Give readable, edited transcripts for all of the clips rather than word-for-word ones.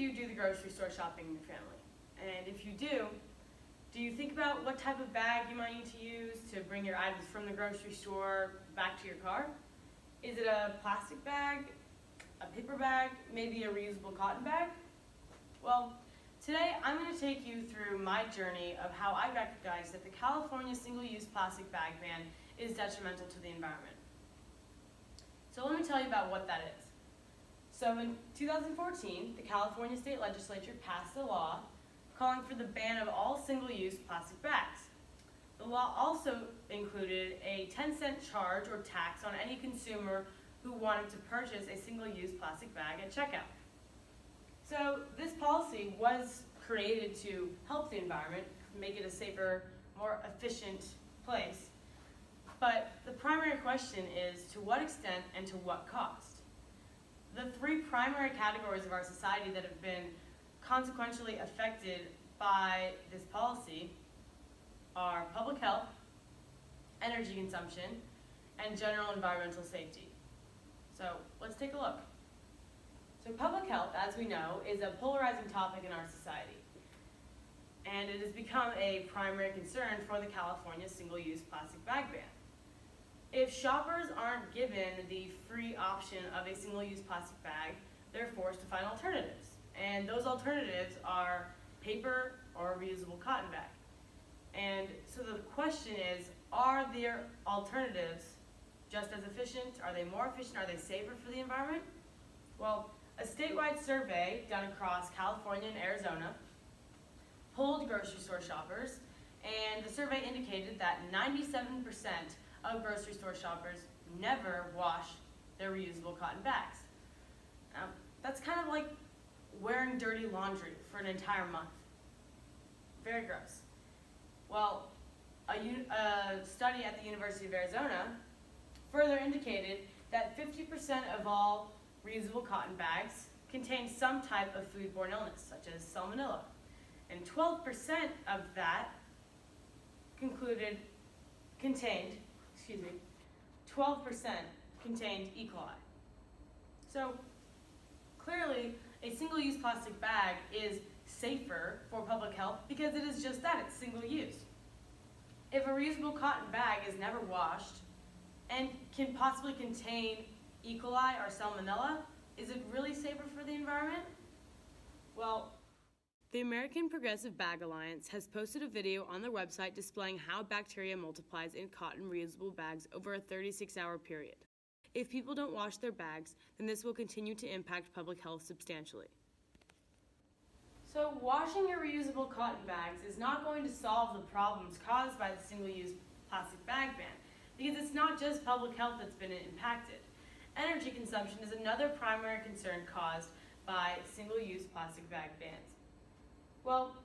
you do the grocery store shopping in your family? And if you do you think about what type of bag you might need to use to bring your items from the grocery store back to your car? Is it a plastic bag, a paper bag, maybe a reusable cotton bag? Well, today I'm going to take you through my journey of how I recognize that the California single-use plastic bag ban is detrimental to the environment. So let me tell you about what that is. So in 2014, the California State Legislature passed a law calling for the ban of all single-use plastic bags. The law also included a 10-cent charge or tax on any consumer who wanted to purchase a single-use plastic bag at checkout. So this policy was created to help the environment, make it a safer, more efficient place. But the primary question is, to what extent and to what cost? The three primary categories of our society that have been consequentially affected by this policy are public health, energy consumption, and general environmental safety. So let's take a look. So public health, as we know, is a polarizing topic in our society. And it has become a primary concern for the California single-use plastic bag ban. If shoppers aren't given the free option of a single-use plastic bag, they're forced to find alternatives. And those alternatives are paper or a reusable cotton bag. And so the question is, are their alternatives just as efficient? Are they more efficient? Are they safer for the environment? Well, a statewide survey done across California and Arizona polled grocery store shoppers, and the survey indicated that 97% of grocery store shoppers never wash their reusable cotton bags. Now, that's kind of like wearing dirty laundry for an entire month. Very gross. Well, a study at the University of Arizona further indicated that 50% of all reusable cotton bags contain some type of foodborne illness, such as salmonella. And 12% of that contained 12% contained E. coli. So clearly, a single-use plastic bag is safer for public health because it is just that, it's single-use. If a reusable cotton bag is never washed and can possibly contain E. coli or salmonella, is it really safer for the environment? Well, the American Progressive Bag Alliance has posted a video on their website displaying how bacteria multiplies in cotton reusable bags over a 36-hour period. If people don't wash their bags, then this will continue to impact public health substantially. So washing your reusable cotton bags is not going to solve the problems caused by the single-use plastic bag ban, because it's not just public health that's been impacted. Energy consumption is another primary concern caused by single-use plastic bag bans. Well,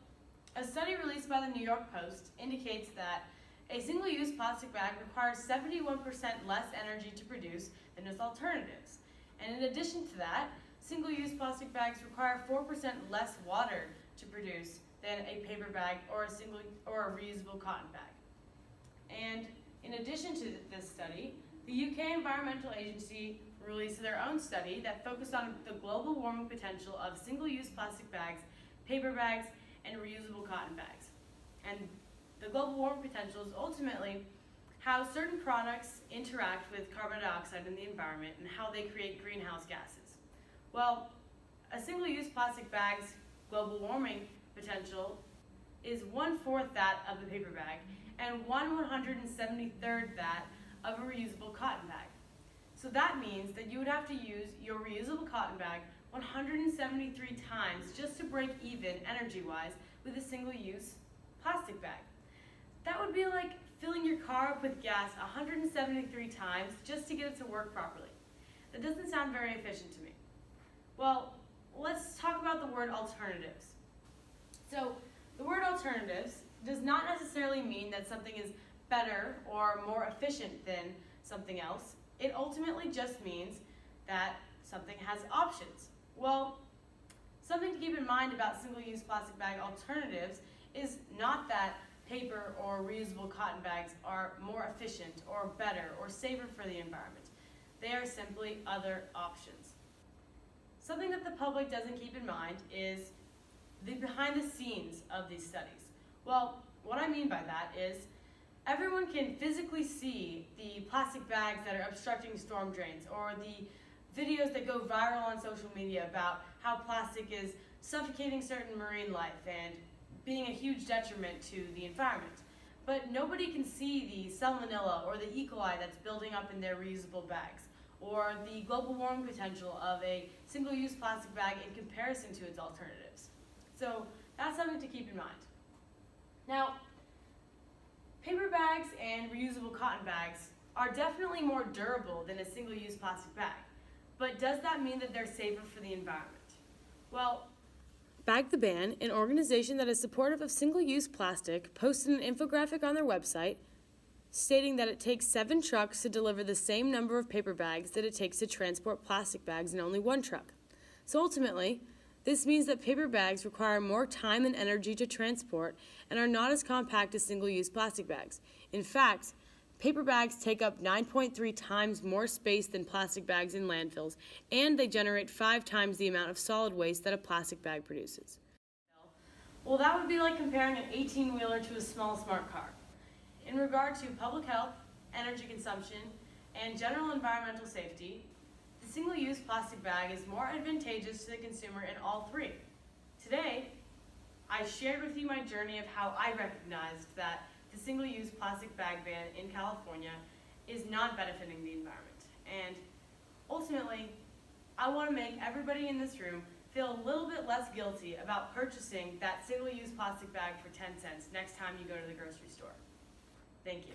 a study released by the New York Post indicates that a single-use plastic bag requires 71% less energy to produce than its alternatives. And in addition to that, single-use plastic bags require 4% less water to produce than a paper bag or a reusable cotton bag. And in addition to this study, the UK Environmental Agency released their own study that focused on the global warming potential of single-use plastic bags, paper bags, and reusable cotton bags. And the global warming potential is ultimately how certain products interact with carbon dioxide in the environment and how they create greenhouse gases. Well, a single-use plastic bag's global warming potential is 1/4 that of a paper bag and 1/173rd that of a reusable cotton bag. So that means that you would have to use your reusable cotton bag 173 times just to break even energy-wise with a single-use plastic bag. That would be like filling your car up with gas 173 times just to get it to work properly. That doesn't sound very efficient to me. Well, let's talk about the word alternatives. So the word alternatives does not necessarily mean that something is better or more efficient than something else. It ultimately just means that something has options. Well, something to keep in mind about single-use plastic bag alternatives is not that paper or reusable cotton bags are more efficient or better or safer for the environment. They are simply other options. something that the public doesn't keep in mind is the behind the scenes of these studies. Well, what I mean by that is everyone can physically see the plastic bags that are obstructing storm drains, or the videos that go viral on social media about how plastic is suffocating certain marine life and being a huge detriment to the environment. But nobody can see the salmonella or the E. coli that's building up in their reusable bags, or the global warming potential of a single-use plastic bag in comparison to its alternatives. So that's something to keep in mind. Now, paper bags and reusable cotton bags are definitely more durable than a single-use plastic bag. But does that mean that they're safer for the environment? Well, Bag the Ban, an organization that is supportive of single-use plastic, posted an infographic on their website stating that it takes 7 trucks to deliver the same number of paper bags that it takes to transport plastic bags in only 1 truck. So ultimately, this means that paper bags require more time and energy to transport and are not as compact as single-use plastic bags. In fact, paper bags take up 9.3 times more space than plastic bags in landfills, and they generate 5 times the amount of solid waste that a plastic bag produces. Well, that would be like comparing an 18-wheeler to a small smart car. In regard to public health, energy consumption, and general environmental safety, the single-use plastic bag is more advantageous to the consumer in all 3. Today, I shared with you my journey of how I recognized that the single-use plastic bag ban in California is not benefiting the environment. And ultimately, I want to make everybody in this room feel a little bit less guilty about purchasing that single-use plastic bag for 10 cents next time you go to the grocery store. Thank you.